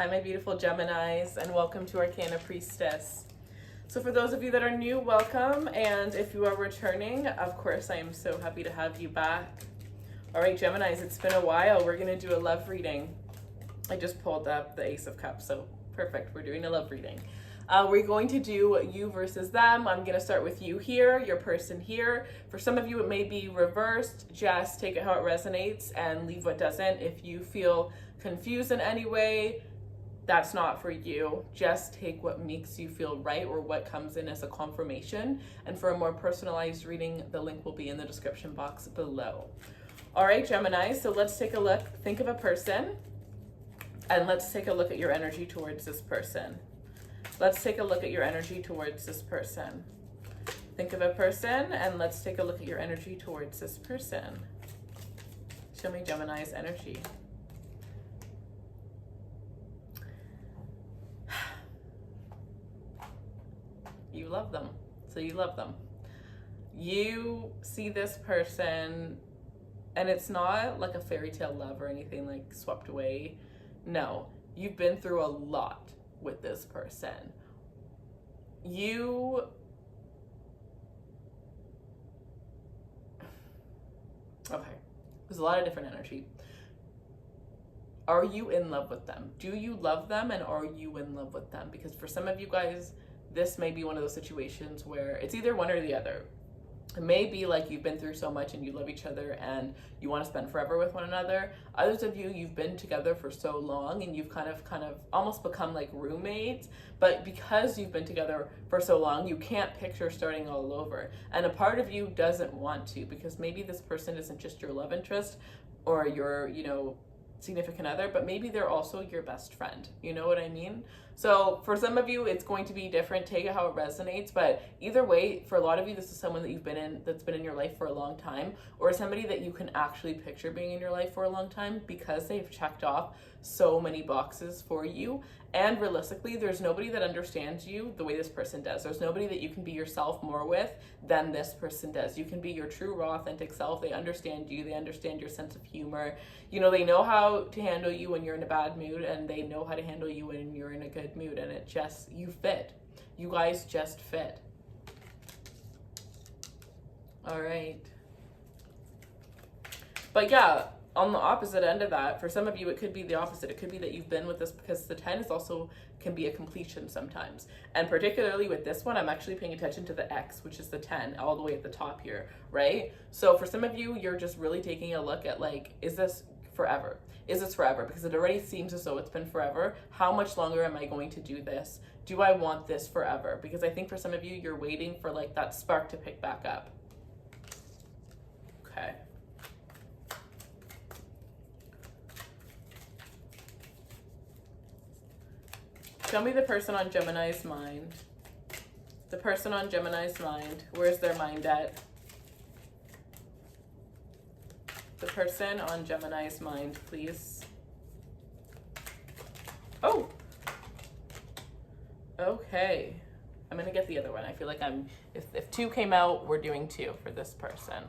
Hi, my beautiful Geminis, and welcome to Arcana Priestess. So for those of you that are new, welcome, and if you are returning, of course, I am so happy to have you back. All right, Geminis, it's been a while. We're going to do a love reading. I just pulled up the Ace of Cups, so perfect. We're doing a love reading. We're going to do you versus them. I'm going to start with you here, your person here. For some of you, it may be reversed. Just take it how it resonates and leave what doesn't. If you feel confused in any way, that's not for you. Just take what makes you feel right or what comes in as a confirmation. And for a more personalized reading, the link will be in the description box below. All right, Gemini, so let's take a look. Think of a person, and let's take a look at your energy towards this person. Let's take a look at your energy towards this person. Think of a person, and let's take a look at your energy towards this person. Show me Gemini's energy. You love them. So you love them. You see this person, and it's not like a fairy tale love or anything like swept away. No, you've been through a lot with this person. Okay, there's a lot of different energy. Are you in love with them? Do you love them, and are you in love with them? Because for some of you guys, this may be one of those situations where it's either one or the other. It may be like you've been through so much and you love each other and you want to spend forever with one another. Others of you, you've been together for so long and you've kind of almost become like roommates. But because you've been together for so long, you can't picture starting all over. And a part of you doesn't want to, because maybe this person isn't just your love interest or your, significant other, but maybe they're also your best friend. You know what I mean? So for some of you, it's going to be different. Take it how it resonates. But either way, for a lot of you, this is someone that that's been in your life for a long time, or somebody that you can actually picture being in your life for a long time because they've checked off so many boxes for you. And realistically, there's nobody that understands you the way this person does. There's nobody that you can be yourself more with than this person does. You can be your true, raw, authentic self. They understand you. They understand your sense of humor. They know how to handle you when you're in a bad mood, and they know how to handle you when you're in a good mood. And you fit. You guys just fit. All right. But yeah, on the opposite end of that, for some of you, it could be the opposite. It could be that you've been with this, because the 10 is also can be a completion sometimes. And particularly with this one, I'm actually paying attention to the X, which is the 10, all the way at the top here, right? So for some of you, you're just really taking a look at like, is this forever? Is this forever? Because it already seems as though it's been forever. How much longer am I going to do this? Do I want this forever? Because I think for some of you, you're waiting for like that spark to pick back up. Okay. Show me the person on Gemini's mind. The person on Gemini's mind. Where's their mind at? The person on Gemini's mind, please. Oh! Okay. I'm going to get the other one. I feel like if 2 came out, we're doing 2 for this person.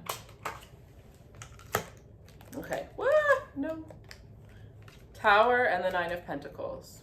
Okay. No. Tower and the 9 of Pentacles.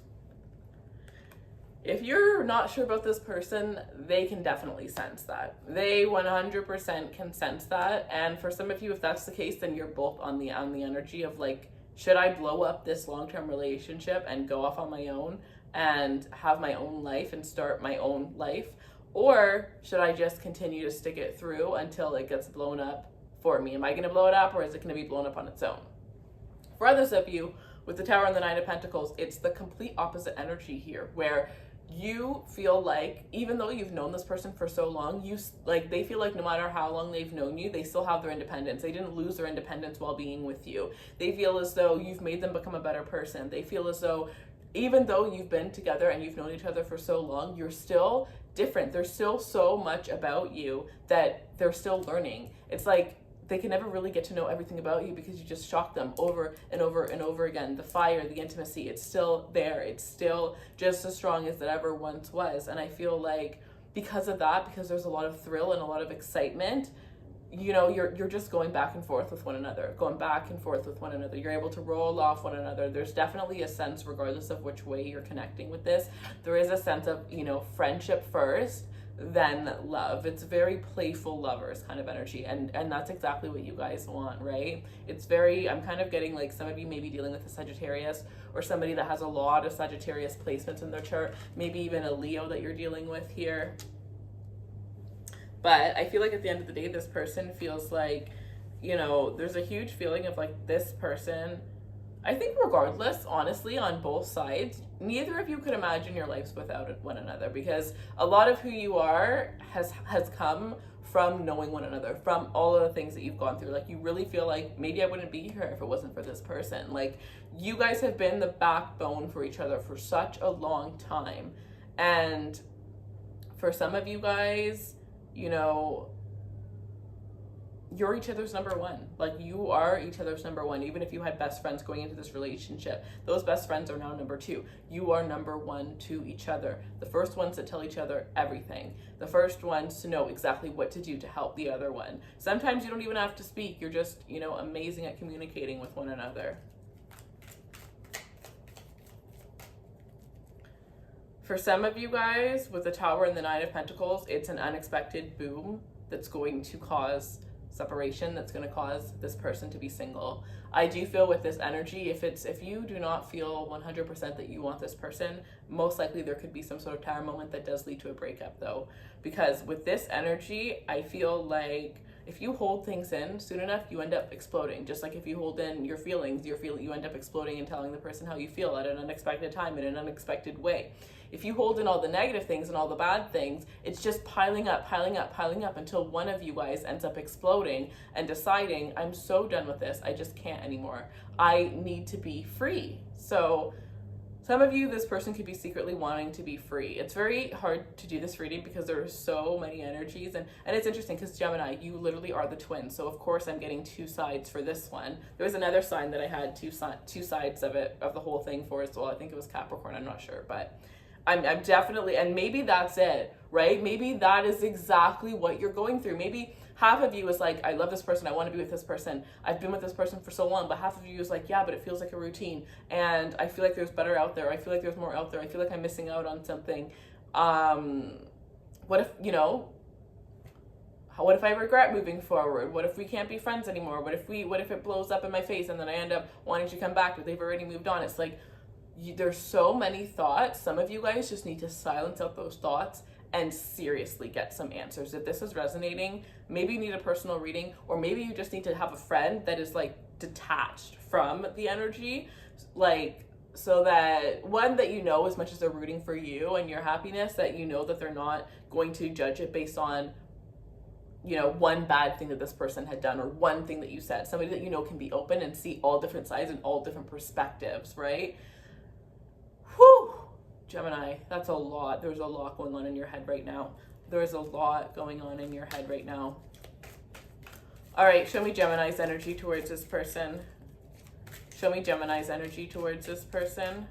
If you're not sure about this person, they can definitely sense that. They 100% can sense that. And for some of you, if that's the case, then you're both on the energy of like, should I blow up this long-term relationship and go off on my own and have my own life and start my own life? Or should I just continue to stick it through until it gets blown up for me? Am I going to blow it up, or is it going to be blown up on its own? For others of you, with the Tower and the 9 of Pentacles, it's the complete opposite energy here, where you feel like, even though you've known this person for so long, they feel like no matter how long they've known you, they still have their independence. They didn't lose their independence while being with you. They feel as though you've made them become a better person. They feel as though even though you've been together and you've known each other for so long, you're still different. There's still so much about you that they're still learning. It's like they can never really get to know everything about you because you just shock them over and over and over again. The fire, the intimacy, it's still there. It's still just as strong as it ever once was. And I feel like because of that, because there's a lot of thrill and a lot of excitement, you know, you're just going back and forth with one another, going back and forth with one another. You're able to roll off one another. There's definitely a sense, regardless of which way you're connecting with this, there is a sense of, you know, friendship first, then love. It's very playful lovers kind of energy, and that's exactly what you guys want, right? It's very, I'm kind of getting like some of you may be dealing with a Sagittarius, or somebody that has a lot of Sagittarius placements in their chart, maybe even a Leo that you're dealing with here. But I feel like at the end of the day, this person feels like, you know, there's a huge feeling of like this person, I think regardless, honestly, on both sides, neither of you could imagine your lives without one another, because a lot of who you are has come from knowing one another, from all of the things that you've gone through. Like, you really feel like maybe I wouldn't be here if it wasn't for this person. Like, you guys have been the backbone for each other for such a long time. And for some of you guys, you know, you're each other's number one. Like, you are each other's number one. Even if you had best friends going into this relationship, those best friends are now number two. You are number one to each other. The first ones that tell each other everything. The first ones to know exactly what to do to help the other one. Sometimes you don't even have to speak. You're just, you know, amazing at communicating with one another. For some of you guys, with the Tower and the Nine of Pentacles, it's an unexpected boom that's going to cause separation, that's going to cause this person to be single. I do feel with this energy, if you do not feel 100% that you want this person, most likely there could be some sort of Tower moment that does lead to a breakup, though. Because with this energy, I feel like if you hold things in soon enough, you end up exploding. Just like if you hold in your feelings, you end up exploding and telling the person how you feel at an unexpected time, in an unexpected way. If you hold in all the negative things and all the bad things, it's just piling up until one of you guys ends up exploding and deciding, I'm so done with this, I just can't anymore. I need to be free. So some of you, this person could be secretly wanting to be free. It's very hard to do this reading because there are so many energies, and it's interesting because Gemini, you literally are the twin. So of course I'm getting two sides for this one. There was another sign that I had two sides of the whole thing for as well. I think it was Capricorn, I'm not sure, but I'm definitely, and maybe that's it, right? Maybe that is exactly what you're going through. Maybe half of you is like, I love this person, I want to be with this person, I've been with this person for so long, but half of you is like, yeah, but it feels like a routine, and I feel like there's better out there, I feel like there's more out there, I feel like I'm missing out on something. What if, you know, what if I regret moving forward? What if we can't be friends anymore? What if it blows up in my face and then I end up wanting to come back, but they've already moved on? It's like, there's so many thoughts. Some of you guys just need to silence out those thoughts and seriously get some answers. If this is resonating, maybe you need a personal reading, or maybe you just need to have a friend that is like detached from the energy, like, so that one, that you know, as much as they're rooting for you and your happiness, that you know that they're not going to judge it based on, you know, one bad thing that this person had done or one thing that you said. Somebody that you know can be open and see all different sides and all different perspectives, right? Whew, Gemini, that's a lot. There's a lot going on in your head right now. There's a lot going on in your head right now. All right, show me Gemini's energy towards this person. Show me Gemini's energy towards this person.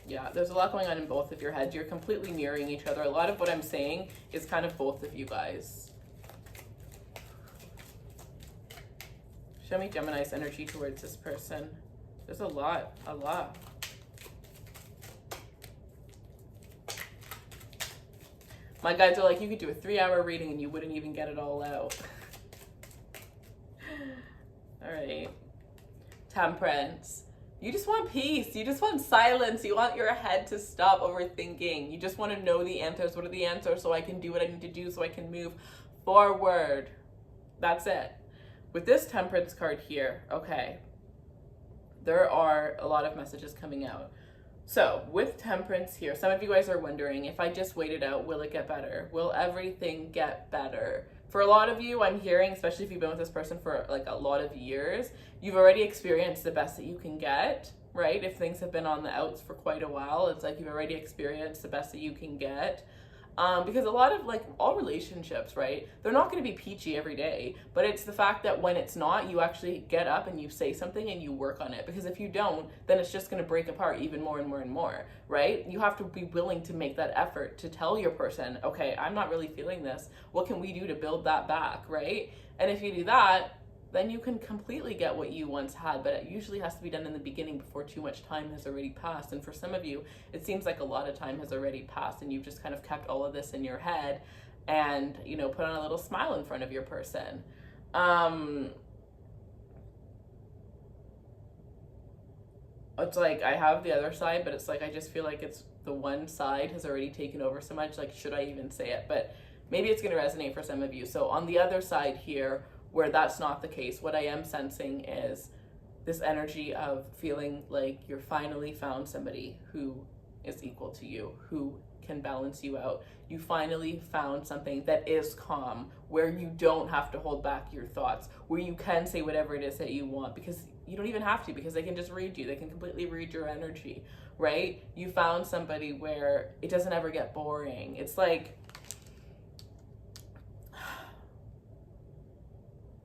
Yeah, there's a lot going on in both of your heads. You're completely mirroring each other. A lot of what I'm saying is kind of both of you guys. Show me Gemini's energy towards this person. There's a lot. My guides are like, you could do a 3-hour reading and you wouldn't even get it all out. All right. Temperance. You just want peace. You just want silence. You want your head to stop overthinking. You just want to know the answers. What are the answers so I can do what I need to do so I can move forward. That's it. With this Temperance card here, okay, there are a lot of messages coming out. So with Temperance here, some of you guys are wondering, if I just wait it out, will it get better? Will everything get better? For a lot of you, I'm hearing, especially if you've been with this person for like a lot of years, you've already experienced the best that you can get, right? If things have been on the outs for quite a while, it's like you've already experienced the best that you can get. Because a lot of, like, all relationships, right, they're not going to be peachy every day, but it's the fact that when it's not, you actually get up and you say something and you work on it. Because if you don't, then it's just going to break apart even more and more and more, right? You have to be willing to make that effort to tell your person, okay, I'm not really feeling this. What can we do to build that back, right? And if you do that, then you can completely get what you once had, but it usually has to be done in the beginning before too much time has already passed. And for some of you, it seems like a lot of time has already passed and you've just kind of kept all of this in your head and, you know, put on a little smile in front of your person. It's like, I have the other side, but it's like, I just feel like it's the one side has already taken over so much. Like, should I even say it? But maybe it's going to resonate for some of you. So on the other side here, where that's not the case, what I am sensing is this energy of feeling like you're finally found somebody who is equal to you, who can balance you out. You finally found something that is calm, where you don't have to hold back your thoughts, where you can say whatever it is that you want, because you don't even have to, because they can just read you. They can completely read your energy, right? You found somebody where it doesn't ever get boring. It's like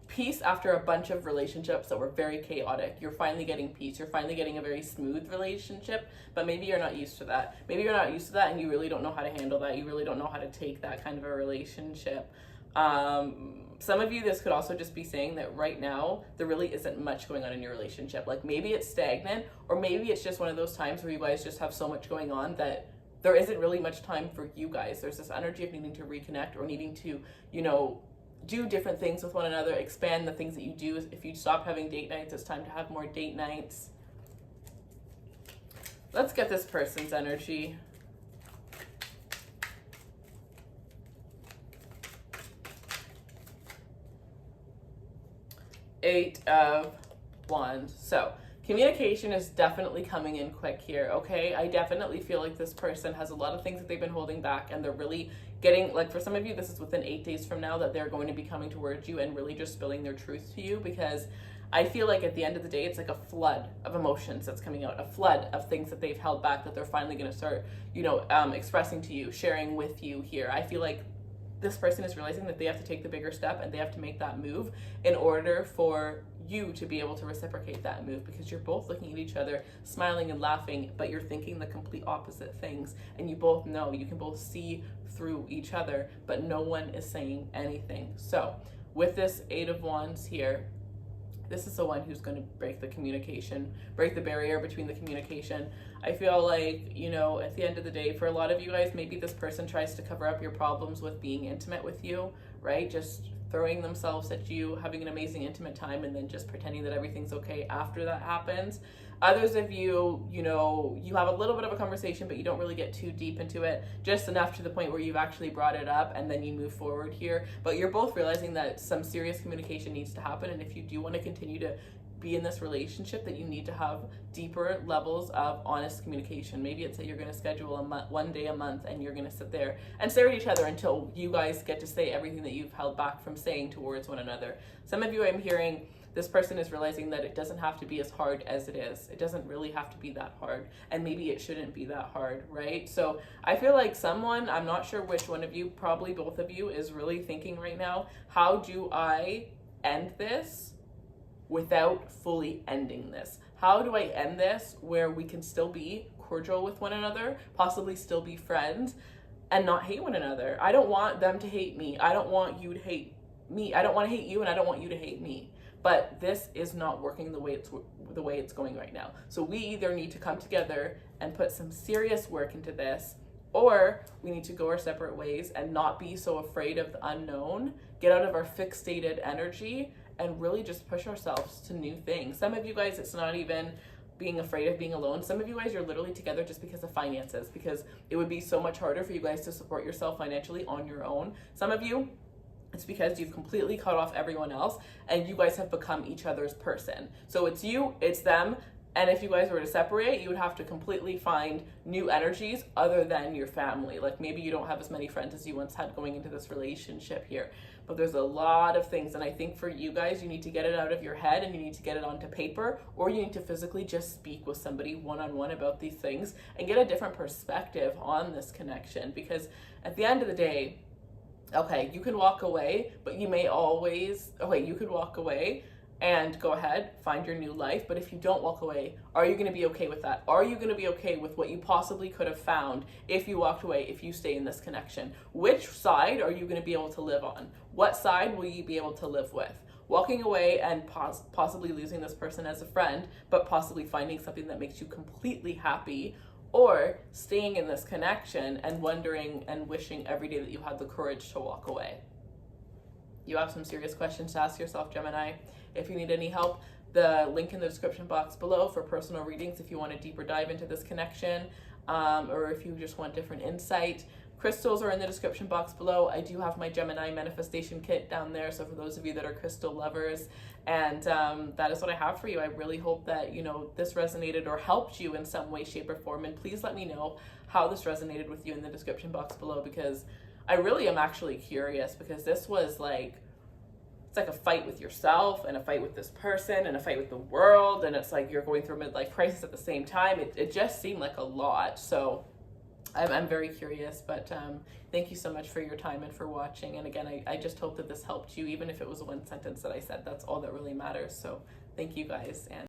peace after a bunch of relationships that were very chaotic. You're finally getting peace. You're finally getting a very smooth relationship, but maybe you're not used to that. Maybe you're not used to that and you really don't know how to handle that. You really don't know how to take that kind of a relationship. Some of you, this could also just be saying that right now, there really isn't much going on in your relationship. Like, maybe it's stagnant, or maybe it's just one of those times where you guys just have so much going on that there isn't really much time for you guys. There's this energy of needing to reconnect or needing to, you know, do different things with one another, expand the things that you do. If you stop having date nights, it's time to have more date nights. Let's get this person's energy. Eight of Wands. So communication is definitely coming in quick here, okay? I definitely feel like this person has a lot of things that they've been holding back, and they're really getting, like, for some of you, this is within 8 days from now that they're going to be coming towards you and really just spilling their truth to you, because I feel like at the end of the day, it's like a flood of emotions that's coming out, a flood of things that they've held back that they're finally going to start, you know, expressing to you, sharing with you here. I feel like this person is realizing that they have to take the bigger step and they have to make that move in order for you to be able to reciprocate that move, because you're both looking at each other, smiling and laughing, but you're thinking the complete opposite things, and you both know, you can both see through each other, but no one is saying anything. So with this Eight of Wands here, this is the one who's going to break the communication, break the barrier between the communication. I feel like, you know, at the end of the day, for a lot of you guys, maybe this person tries to cover up your problems with being intimate with you, right? Just throwing themselves at you, having an amazing intimate time, and then just pretending that everything's okay after that happens. Others of you, you know, you have a little bit of a conversation, but you don't really get too deep into it, just enough to the point where you've actually brought it up and then you move forward here. But you're both realizing that some serious communication needs to happen, and if you do want to continue to be in this relationship, that you need to have deeper levels of honest communication. Maybe it's that you're going to schedule one day a month, and you're going to sit there and stare at each other until you guys get to say everything that you've held back from saying towards one another. Some of you, I'm hearing, this person is realizing that it doesn't have to be as hard as it is. It doesn't really have to be that hard, and maybe it shouldn't be that hard, right? So I feel like someone, I'm not sure which one of you, probably both of you, is really thinking right now, how do I end this without fully ending this? How do I end this where we can still be cordial with one another, possibly still be friends, and not hate one another? I don't want them to hate me. I don't want you to hate me. I don't want to hate you, and I don't want you to hate me. But this is not working the way it's going right now. So we either need to come together and put some serious work into this, or we need to go our separate ways and not be so afraid of the unknown, get out of our fixated energy, and really just push ourselves to new things. Some of you guys, it's not even being afraid of being alone. Some of you guys, you're literally together just because of finances, because it would be so much harder for you guys to support yourself financially on your own. Some of you, it's because you've completely cut off everyone else and you guys have become each other's person. So it's you, it's them. And if you guys were to separate, you would have to completely find new energies other than your family. Like maybe you don't have as many friends as you once had going into this relationship here. But there's a lot of things. And I think for you guys, you need to get it out of your head and you need to get it onto paper, or you need to physically just speak with somebody one-on-one about these things and get a different perspective on this connection. Because at the end of the day, okay, you can walk away, but you may always, okay, you could walk away and go ahead, find your new life. But if you don't walk away, are you going to be okay with that? Are you going to be okay with what you possibly could have found if you walked away, if you stay in this connection? Which side are you going to be able to live on? What side will you be able to live with? Walking away and possibly losing this person as a friend, but possibly finding something that makes you completely happy, or staying in this connection and wondering and wishing every day that you had the courage to walk away. You have some serious questions to ask yourself, Gemini. If you need any help, the link in the description box below for personal readings if you want a deeper dive into this connection, or if you just want different insight. Crystals are in the description box below. I do have my Gemini manifestation kit down there, so for those of you that are crystal lovers, and that is what I have for you. I really hope that, you know, this resonated or helped you in some way, shape, or form, and please let me know how this resonated with you in the description box below, because I really am actually curious, because this was like, it's like a fight with yourself and a fight with this person and a fight with the world, and it's like you're going through a midlife crisis at the same time. It just seemed like a lot, so I'm very curious, but thank you so much for your time and for watching. And again, I just hope that this helped you, even if it was one sentence that I said. That's all that really matters. So thank you guys. And